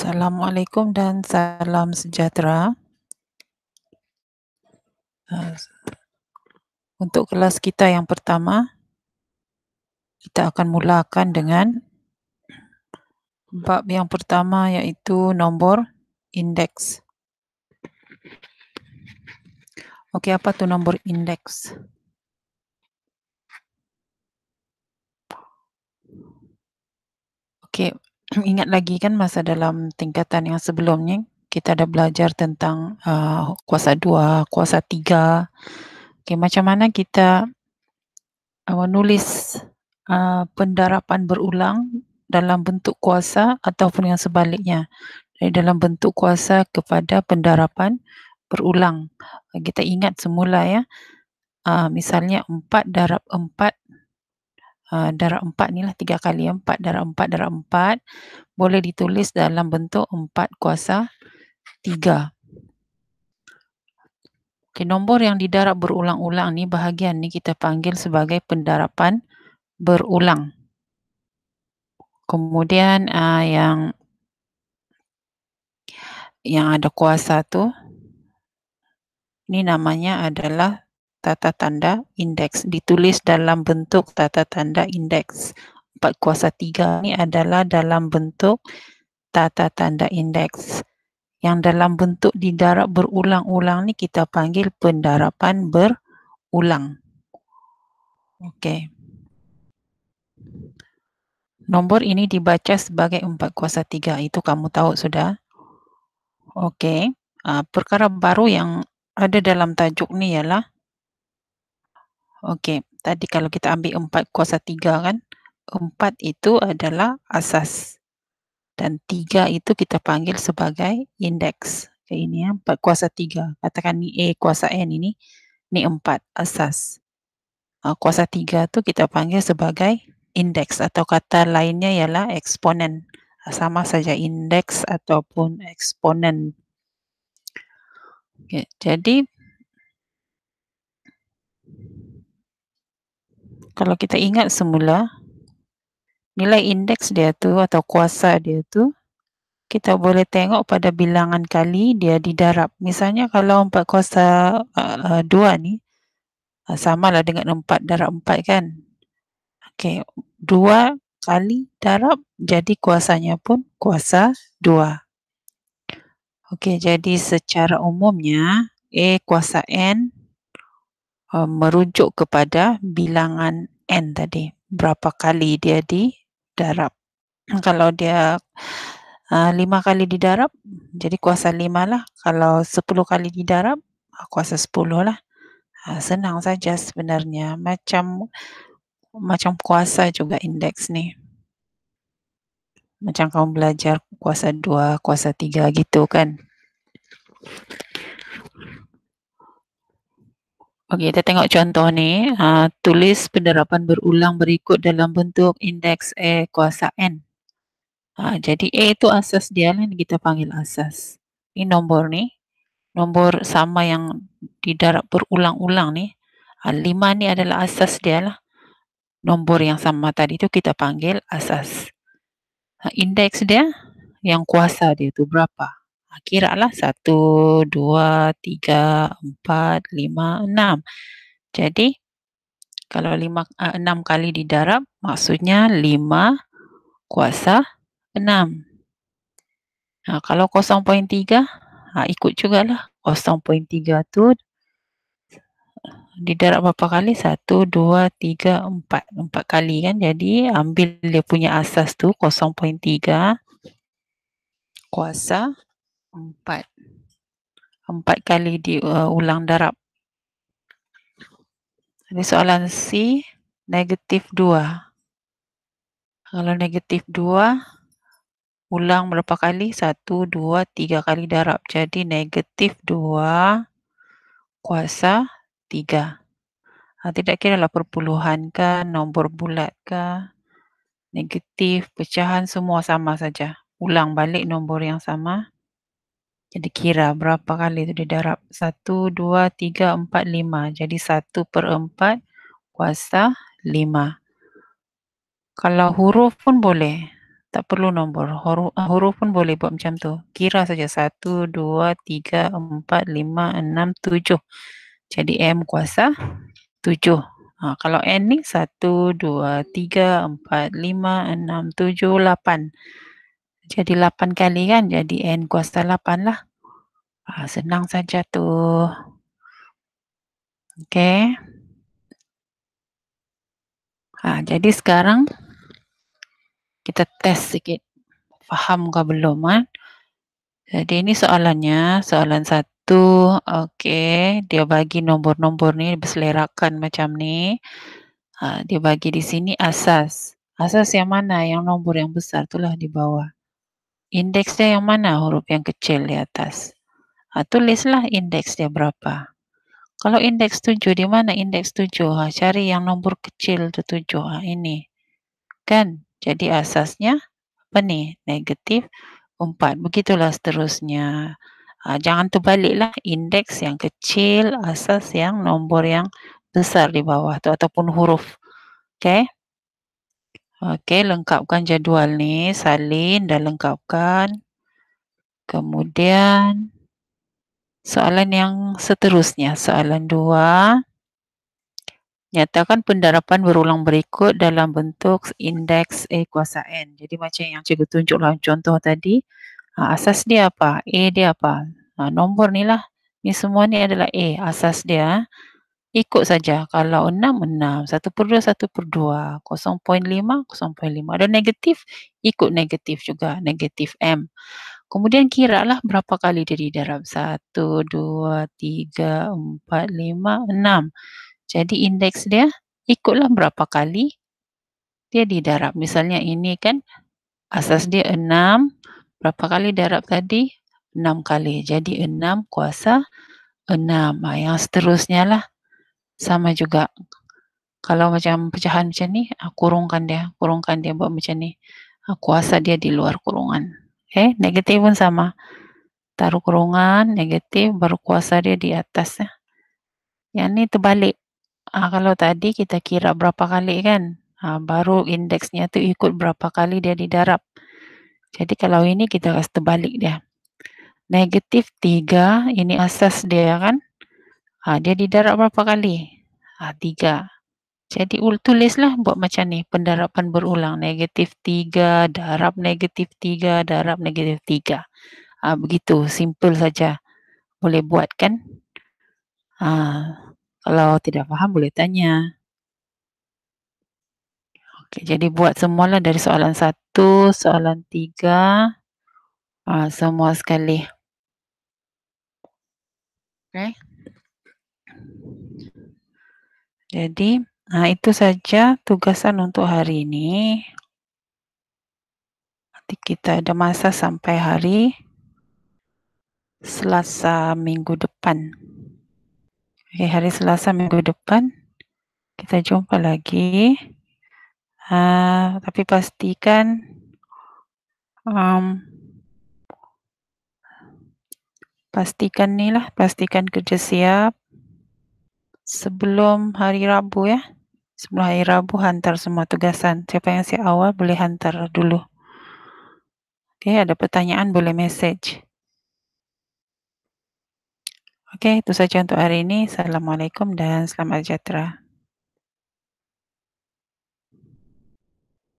Assalamualaikum dan salam sejahtera. Untuk kelas kita yang pertama, kita akan mulakan dengan bab yang pertama, iaitu nombor indeks. Okey, apa tu nombor indeks? Okey, ingat lagi kan masa dalam tingkatan yang sebelumnya kita dah belajar tentang kuasa 2, kuasa 3. Okey, macam mana kita menulis pendarapan berulang dalam bentuk kuasa ataupun yang sebaliknya, dari dalam bentuk kuasa kepada pendarapan berulang. Kita ingat semula ya, misalnya 4 darab 4 darab 4 ni lah 3 kali 4 darab 4 darab 4 boleh ditulis dalam bentuk 4 kuasa 3. Okay, nombor yang didarab berulang-ulang ni, bahagian ni kita panggil sebagai pendarapan berulang. Kemudian yang ada kuasa tu, ni namanya adalah tata tanda indeks, ditulis dalam bentuk tata tanda indeks. 4 kuasa 3 ni adalah dalam bentuk tata tanda indeks. Yang dalam bentuk didarab berulang-ulang ni kita panggil pendarapan berulang. Okey. Nombor ini dibaca sebagai 4 kuasa 3, itu kamu tahu sudah. Okey. Perkara baru yang ada dalam tajuk ni ialah, okey, tadi kalau kita ambil 4 kuasa 3 kan, 4 itu adalah asas dan 3 itu kita panggil sebagai indeks. Okay, ini 4 kuasa 3. Katakan ni A kuasa N ini 4 asas. Kuasa 3 tu kita panggil sebagai indeks atau kata lainnya ialah eksponen. Sama saja indeks ataupun eksponen. Okay, jadi kalau kita ingat semula, nilai indeks dia tu atau kuasa dia tu, kita boleh tengok pada bilangan kali dia didarab. Misalnya kalau 4 kuasa 2 ni, samalah dengan 4 darab 4 kan. Okey, 2 kali darab, jadi kuasanya pun kuasa 2. Okey, jadi secara umumnya, A kuasa N merujuk kepada bilangan N tadi. Berapa kali dia didarab. Kalau dia 5 kali didarab, jadi kuasa 5 lah. Kalau 10 kali didarab, kuasa 10 lah. Senang saja sebenarnya. Macam kuasa juga indeks ni. Macam kamu belajar kuasa 2, kuasa 3 gitu kan. Okey, kita tengok contoh ni. Tulis pendarapan berulang berikut dalam bentuk indeks A kuasa N. Jadi A itu asas dia lah, kita panggil asas. Ini nombor ni. Nombor sama yang didarab berulang-ulang ni. 5 ni adalah asas dia lah. Nombor yang sama tadi tu kita panggil asas. Indeks dia, yang kuasa dia tu berapa? Kira lah 1, 2, 3, 4, 5, 6. Jadi, kalau 6 kali didarab, maksudnya 5 kuasa 6. Kalau 0.3, ikut jugalah. 0.3 tu didarab berapa kali? 1, 2, 3, 4. 4 kali kan. Jadi, ambil dia punya asas tu, 0.3 kuasa 4. 4 kali diulang darab. Jadi soalan C, negatif 2. Kalau negatif 2, ulang berapa kali? 1, 2, 3 kali darab. Jadi negatif 2 kuasa 3. Tidak kira lah perpuluhan ke, nombor bulat ke, negatif, pecahan, semua sama saja. Ulang balik nombor yang sama. Jadi kira berapa kali itu didarab. 1, 2, 3, 4, 5. Jadi 1/4 kuasa 5. Kalau huruf pun boleh. Tak perlu nombor, huruf pun boleh buat macam tu. Kira saja 1, 2, 3, 4, 5, 6, 7. Jadi M kuasa 7. Kalau N ni 1, 2, 3, 4, 5, 6, 7, 8. Jadi 8 kali kan, jadi N kuasa 8 lah. Senang saja tu. Okey. Jadi sekarang kita test sikit. Faham ke belum kan? Jadi ini soalannya, soalan 1. Okey, dia bagi nombor-nombor ni berselerakkan macam ni. Dia bagi di sini asas. Asas yang mana? Yang nombor yang besar itulah di bawah. Indeks dia yang mana? Huruf yang kecil di atas. Tulislah indeks dia berapa. Kalau indeks 7, di mana indeks 7? Cari yang nombor kecil tu 7. Ini. Kan? Jadi asasnya apa ni? Negatif 4. Begitulah seterusnya. Jangan terbaliklah. Indeks yang kecil, asas yang nombor yang besar di bawah tu ataupun huruf. Okey? Okey, lengkapkan jadual ni. Salin dan lengkapkan. Kemudian soalan yang seterusnya, soalan 2. Nyatakan pendarapan berulang berikut dalam bentuk indeks A kuasa N. Jadi macam yang cikgu tunjuk dalam contoh tadi. Asas dia apa? A dia apa? Nombor ni lah. Ni semua ni adalah A. Asas dia. Ikut saja. Kalau 6, 6. 1/2, 1/2. 0.5, 0.5. Ada negatif, ikut negatif juga. Negatif M. Kemudian kira lah berapa kali dia didarab. 1, 2, 3, 4, 5, 6. Jadi indeks dia ikutlah berapa kali dia didarab. Misalnya ini kan asas dia 6. Berapa kali darab tadi? 6 kali. Jadi 6 kuasa 6. Yang seterusnya lah. Sama juga. Kalau macam pecahan macam ni, kurungkan dia. Kurungkan dia buat macam ni. Kuasa dia di luar kurungan. Negatif pun sama. Taruh kurungan, negatif, baru kuasa dia di atas. Yang ni terbalik. Kalau tadi kita kira berapa kali kan, baru indeksnya tu ikut berapa kali dia didarab. Jadi kalau ini kita kasih terbalik dia. Negatif 3, ini asas dia kan. Dia didarab berapa kali? 3. Jadi tulislah buat macam ni, pendaraban berulang. Negatif 3, darab negatif 3, darab negatif 3. Begitu, simple saja. Boleh buat kan? Kalau tidak faham boleh tanya. Okey, jadi buat semualah dari soalan 1, soalan 3, semua sekali. Okey. Jadi, itu saja tugasan untuk hari ini. Nanti kita ada masa sampai hari Selasa minggu depan. Hari Selasa minggu depan kita jumpa lagi. Tapi pastikan pastikan kerja siap sebelum hari Rabu ya. Sebelum hari Rabu hantar semua tugasan. Siapa yang siap awal boleh hantar dulu. Okey, ada pertanyaan boleh message. Okey, itu saja untuk hari ini. Assalamualaikum dan selamat sejahtera.